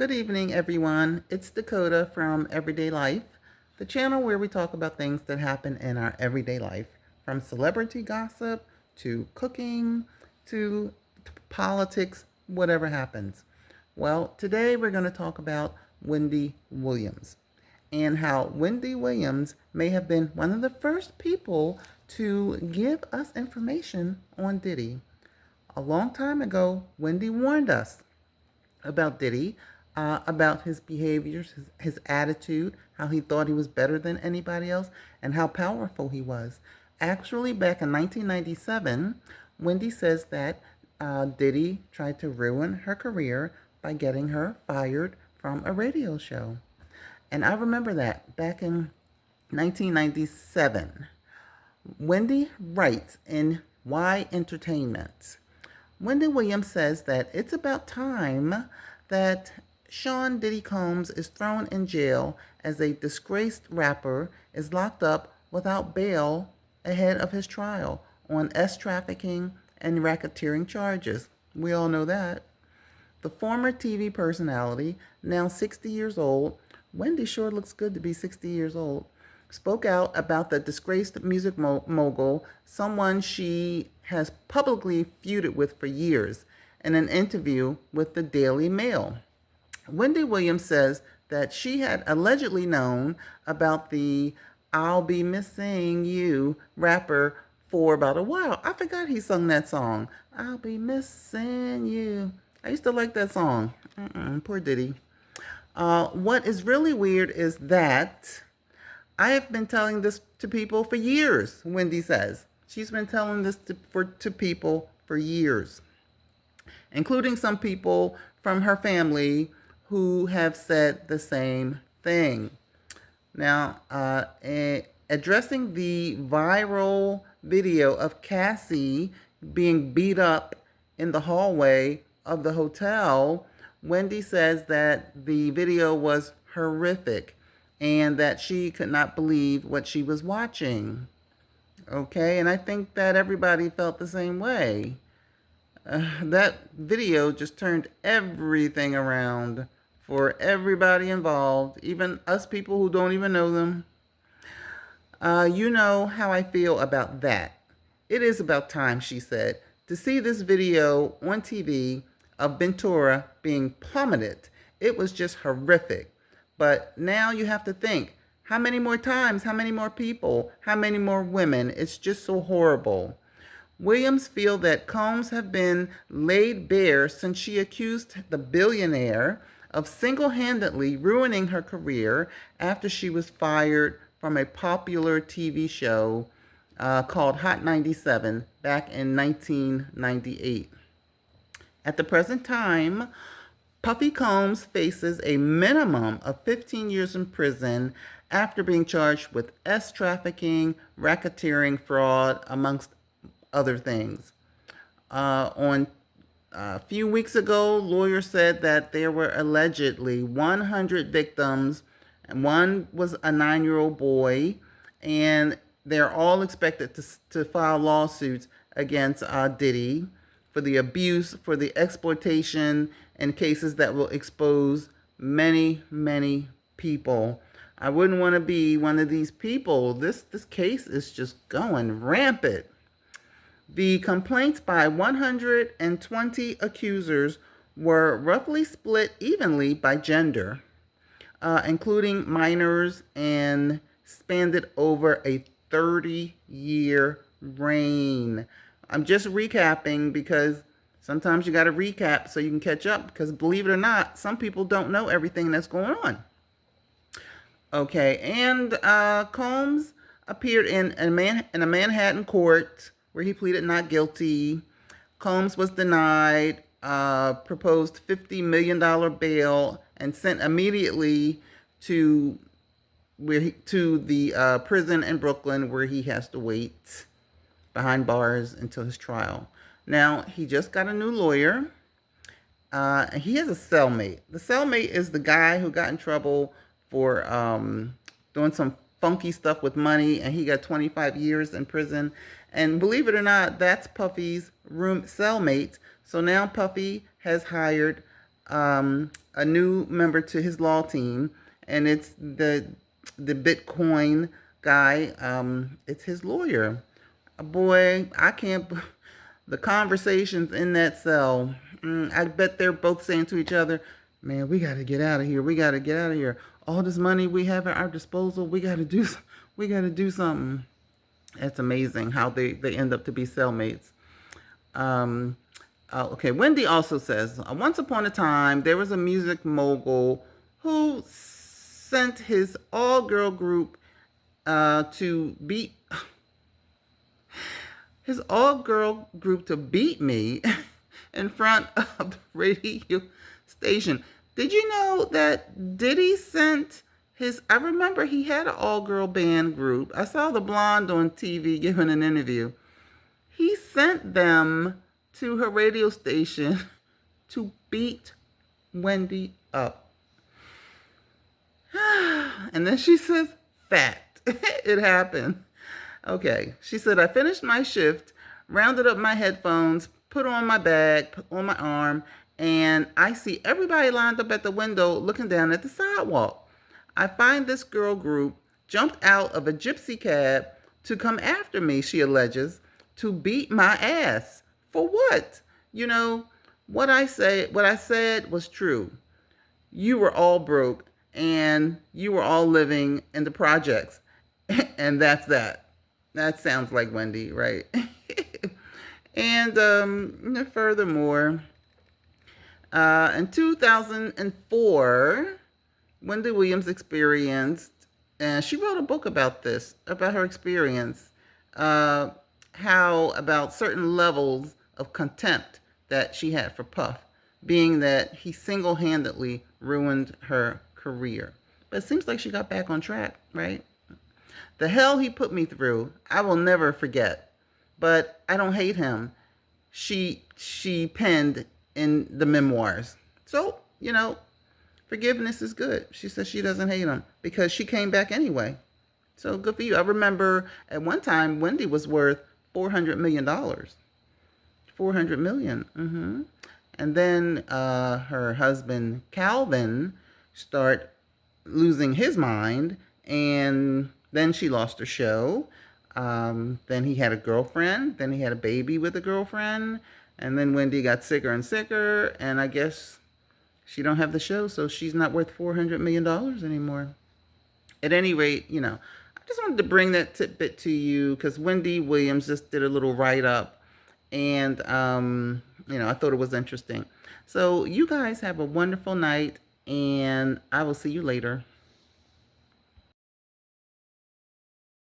Good evening, everyone. It's Dakota from Everyday Life, the channel where we talk about things that happen in our everyday life, from celebrity gossip to cooking to politics, whatever happens. Well, today we're going to talk about Wendy Williams and how Wendy Williams may have been one of the first people to give us information on Diddy. A long time ago, Wendy warned us about Diddy, about his behaviors, his attitude, how he thought he was better than anybody else, and how powerful he was. Actually, back in 1997, Wendy says that Diddy tried to ruin her career by getting her fired from a radio show. And I remember that back in 1997. Wendy writes in Why Entertainment. Wendy Williams says that it's about time that Sean Diddy Combs is thrown in jail as a disgraced rapper is locked up without bail ahead of his trial on trafficking and racketeering charges. We all know that. The former TV personality, now 60 years old, Wendy sure looks good to be 60 years old, spoke out about the disgraced music mogul, someone she has publicly feuded with for years, in an interview with the Daily Mail. Wendy Williams says that she had allegedly known about the I'll Be Missing You rapper for about a while. I forgot he sung that song. I'll be missing you. I used to like that song. Poor Diddy. What is really weird is that I have been telling this to people for years, Wendy says. She's been telling this to people for years, including some people from her family who have said the same thing. Now, addressing the viral video of Cassie being beat up in the hallway of the hotel, Wendy says that the video was horrific and that she could not believe what she was watching. Okay, and I think that everybody felt the same way. That video just turned everything around for everybody involved, even us people who don't even know them. You know how I feel about that. It is about time, she said, to see this video on TV of Ventura being plummeted. It was just horrific. But now you have to think, how many more times, how many more people, how many more women? It's just so horrible. Williams feels that Combs have been laid bare since she accused the billionaire of single-handedly ruining her career after she was fired from a popular TV show called Hot 97 back in 1998. At the present time, Puffy Combs faces a minimum of 15 years in prison after being charged with trafficking, racketeering, fraud, amongst other things. On a few weeks ago, lawyers said that there were allegedly 100 victims, and one was a 9-year-old boy, and they're all expected to file lawsuits against Diddy for the abuse, for the exploitation, and cases that will expose many, many people. I wouldn't want to be one of these people. This case is just going rampant. The complaints by 120 accusers were roughly split evenly by gender, including minors, and spanned over a 30-year reign. I'm just recapping because sometimes you got to recap so you can catch up, because believe it or not, some people don't know everything that's going on. Okay, and Combs appeared in a Manhattan court where he pleaded not guilty. Combs was denied, proposed $50 million bail, and sent immediately to the prison in Brooklyn, where he has to wait behind bars until his trial. Now, he just got a new lawyer. He has a cellmate. The cellmate is the guy who got in trouble for doing some funky stuff with money, and he got 25 years in prison. And believe it or not, that's Puffy's cellmate. So now Puffy has hired a new member to his law team, and it's the Bitcoin guy. It's his lawyer. Boy, I can't. The conversations in that cell. I bet they're both saying to each other, "Man, we got to get out of here. We got to get out of here. All this money we have at our disposal, we got to do. We got to do something." It's amazing how they end up to be cellmates. Um, okay, Wendy also says, once upon a time, there was a music mogul who sent his all girl group to beat his all girl group to beat me in front of the radio station. Did you know that Diddy sent his, I remember he had an all girl band group. I saw the blonde on TV giving an interview. He sent them to her radio station to beat Wendy up. And then she says, fact. It happened. Okay. She said, I finished my shift, rounded up my headphones, put on my bag, put on my arm, and I see everybody lined up at the window looking down at the sidewalk. I find this girl group jumped out of a gypsy cab to come after me, she alleges, to beat my ass. For what? You know, what I said was true. You were all broke and you were all living in the projects. And that's that. That sounds like Wendy, right? And furthermore, in 2004, Wendy Williams experienced, and she wrote a book about this, about her experience, how about certain levels of contempt that she had for Puff, being that he single-handedly ruined her career. But it seems like she got back on track, right? The hell he put me through, I will never forget. But I don't hate him. She penned in the memoirs. So, forgiveness is good. She says she doesn't hate him because she came back anyway. So good for you. I remember at one time Wendy was worth $400 million. $400 million. And then her husband Calvin start losing his mind, and then she lost her show. Then he had a girlfriend. Then he had a baby with a girlfriend. And then Wendy got sicker and sicker. And I guess she don't have the show, so she's not worth $400 million anymore. At any rate, I just wanted to bring that tidbit to you because Wendy Williams just did a little write-up. And, I thought it was interesting. So you guys have a wonderful night, and I will see you later.